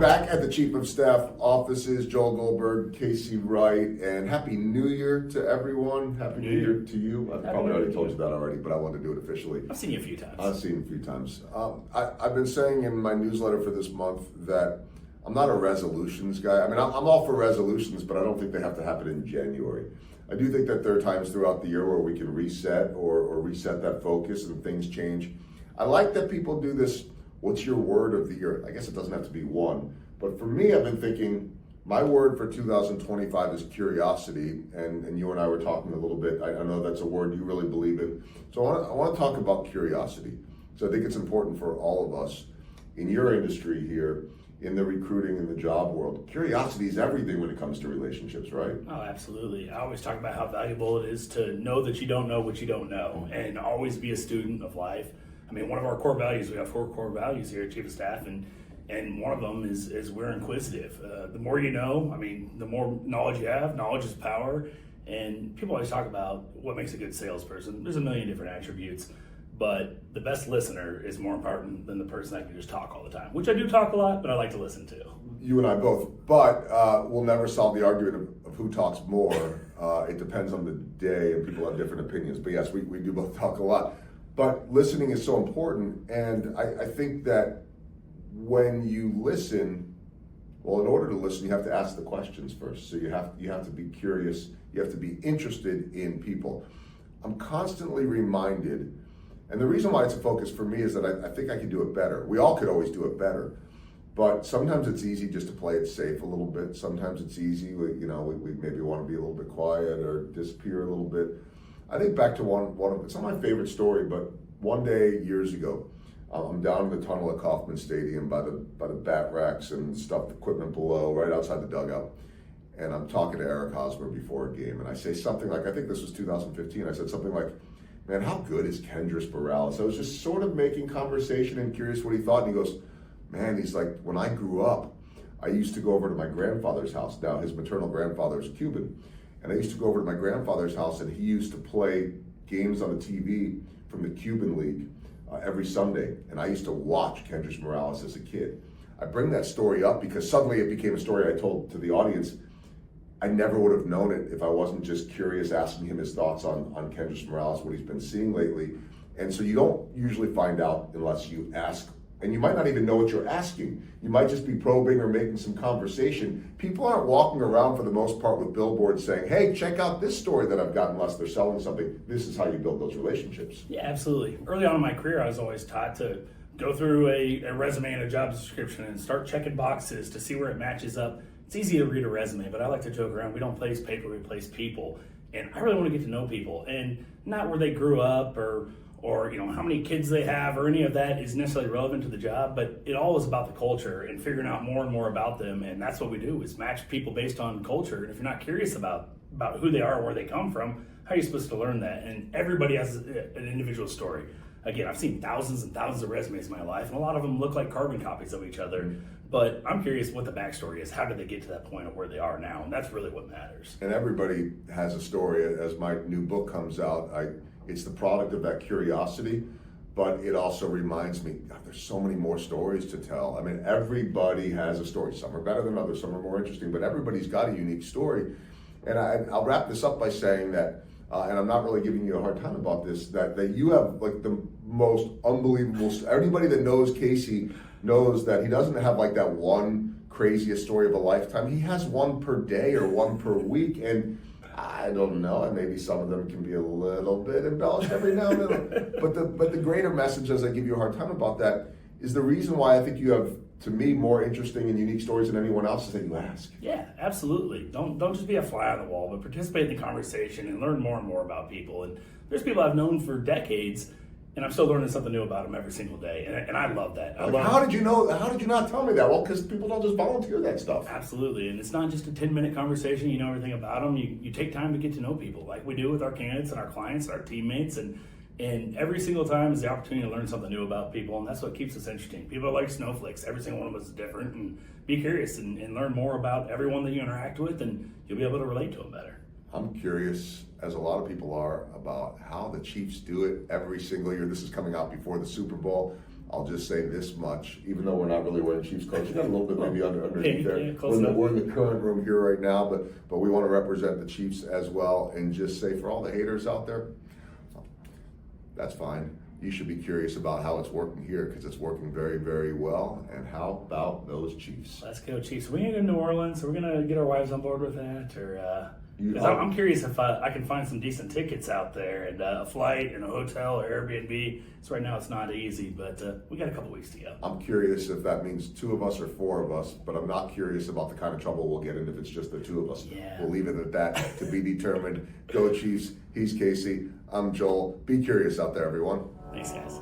back at the Chief of Staff offices, Joel Goldberg, Casey Wright, and Happy New Year to everyone. Happy New Year to you. I probably already told you that already, but I wanted to do it officially. I've seen you a few times. I've seen you a few times. I've been saying in my newsletter for this month that I'm not a resolutions guy. I mean, I'm all for resolutions, but I don't think they have to happen in January. I do think that there are times throughout the year where we can reset or reset that focus and things change. I like that people do this. What's your word of the year? I guess it doesn't have to be one, but for me, I've been thinking my word for 2025 is curiosity, and you and I were talking a little bit. I know that's a word you really believe in, so I want to talk about curiosity. So I think it's important for all of us in your industry here, in the recruiting and the job world. Curiosity is everything when it comes to relationships, right? Oh, absolutely. I always talk about how valuable it is to know that you don't know what you don't know, and always be a student of life. I mean, one of our core values, we have 4 core values here at Chief of Staff, and one of them is we're inquisitive. The more you know, I mean, the more knowledge you have. Knowledge is power, and people always talk about what makes a good salesperson. There's a million different attributes, but the best listener is more important than the person that can just talk all the time, which I do talk a lot, but I like to listen to. You and I both, but we'll never solve the argument of who talks more. It depends on the day, and people have different opinions, but yes, we do both talk a lot. But listening is so important, and I think that when you listen, well, in order to listen, you have to ask the questions first. So you have to be curious, you have to be interested in people. I'm constantly reminded, and the reason why it's a focus for me is that I think I can do it better. We all could always do it better, but sometimes it's easy just to play it safe a little bit. Sometimes it's easy, we maybe want to be a little bit quiet or disappear a little bit. I think back to one of it's not my favorite story, but one day years ago, I'm down in the tunnel at Kauffman Stadium by the bat racks and stuffed equipment below, right outside the dugout, and I'm talking to Eric Hosmer before a game, and I say something like, I think this was 2015. I said something like, "Man, how good is Kendrys Morales?" I was just sort of making conversation and curious what he thought, and he goes, "Man," he's like, "when I grew up, I used to go over to my grandfather's house." Now his maternal grandfather is Cuban. And I used to go over to my grandfather's house, and he used to play games on the TV from the Cuban League every Sunday. And I used to watch Kendrys Morales as a kid. I bring that story up because suddenly it became a story I told to the audience. I never would have known it if I wasn't just curious, asking him his thoughts on Kendrys Morales, what he's been seeing lately. And so you don't usually find out unless you ask. And you might not even know what you're asking. You might just be probing or making some conversation. People aren't walking around for the most part with billboards saying, "Hey, check out this story that I've got," unless they're selling something. This is how you build those relationships. Yeah, absolutely. Early on in my career, I was always taught to go through a resume and a job description and start checking boxes to see where it matches up. It's easy to read a resume, but I like to joke around. We don't place paper, we place people. And I really want to get to know people, and not where they grew up or how many kids they have or any of that is necessarily relevant to the job, but it all is about the culture and figuring out more and more about them. And that's what we do, is match people based on culture. And if you're not curious about who they are or where they come from, how are you supposed to learn that? And everybody has an individual story. Again, I've seen thousands and thousands of resumes in my life, and a lot of them look like carbon copies of each other. But I'm curious what the backstory is. How did they get to that point of where they are now? And that's really what matters. And everybody has a story. As my new book comes out, it's the product of that curiosity, but it also reminds me, God, there's so many more stories to tell. I mean, everybody has a story. Some are better than others, some are more interesting, but everybody's got a unique story. And I'll wrap this up by saying that, and I'm not really giving you a hard time about this, that you have like the most unbelievable, everybody that knows Casey knows that he doesn't have like that one craziest story of a lifetime. He has one per day or one per week, and I don't know, and maybe some of them can be a little bit embellished every now and then. But the greater message, as I give you a hard time about that, is the reason why I think you have, to me, more interesting and unique stories than anyone else is that you ask. Yeah, absolutely. Don't just be a fly on the wall, but participate in the conversation and learn more and more about people. And there's people I've known for decades, and I'm still learning something new about them every single day, and I love that. How did you know? How did you not tell me that? Well, because people don't just volunteer that stuff. Absolutely, and it's not just a 10-minute conversation. You know everything about them. You take time to get to know people, like we do with our candidates and our clients, our teammates, and every single time is the opportunity to learn something new about people, and that's what keeps us interesting. People are like snowflakes. Every single one of us is different, and be curious and learn more about everyone that you interact with, and you'll be able to relate to them better. I'm curious, as a lot of people are, about how the Chiefs do it every single year. This is coming out before the Super Bowl. I'll just say this much, even though we're not really wearing Chiefs clothes, you got a little bit maybe underneath there. Yeah, close enough. We're in the current room here right now, but we want to represent the Chiefs as well, and just say for all the haters out there, that's fine. You should be curious about how it's working here because it's working very, very well. And how about those Chiefs? Let's go Chiefs. We're going to go to New Orleans. So we're going to get our wives on board with that, or I'm curious if I can find some decent tickets out there and a flight and a hotel or Airbnb. So right now it's not easy, but we got a couple weeks to go. I'm curious if that means 2 of us or 4 of us, but I'm not curious about the kind of trouble we'll get in if it's just the 2 of us. Yeah. We'll leave it at that to be determined. Go Chiefs. He's Casey. I'm Joel. Be curious out there, everyone. Thanks, guys.